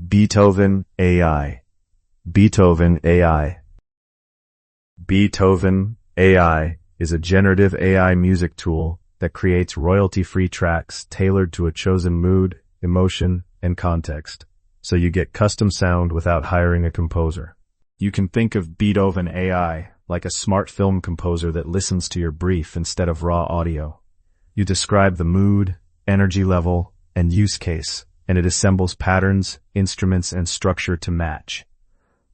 Beatoven AI. Beatoven AI. Beatoven AI is a generative AI music tool that creates royalty-free tracks tailored to a chosen mood, emotion, and context, so you get custom sound without hiring a composer. You can think of Beatoven AI like a smart film composer that listens to your brief instead of raw audio. You describe the mood, energy level, and use case, and it assembles patterns, instruments, and structure to match.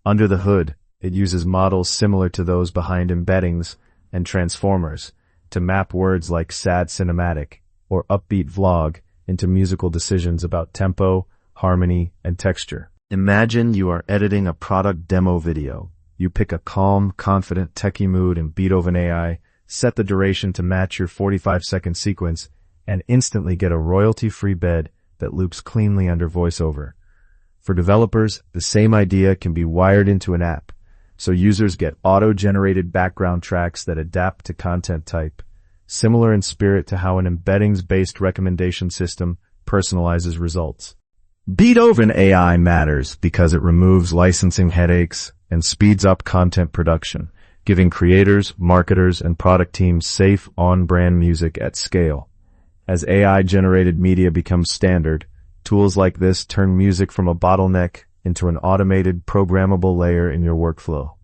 Under the hood, it uses models similar to those behind Embeddings and Transformers to map words like sad cinematic or upbeat vlog into musical decisions about tempo, harmony, and texture. Imagine you are editing a product demo video. You pick a calm, confident, techie mood in Beatoven AI, set the duration to match your 45-second sequence, and instantly get a royalty-free bed that loops cleanly under voiceover. For developers, the same idea can be wired into an app, so users get auto-generated background tracks that adapt to content type, similar in spirit to how an embeddings-based recommendation system personalizes results. Beatoven AI matters because it removes licensing headaches and speeds up content production, giving creators, marketers, and product teams safe, on-brand music at scale. As AI-generated media becomes standard, tools like this turn music from a bottleneck into an automated, programmable layer in your workflow.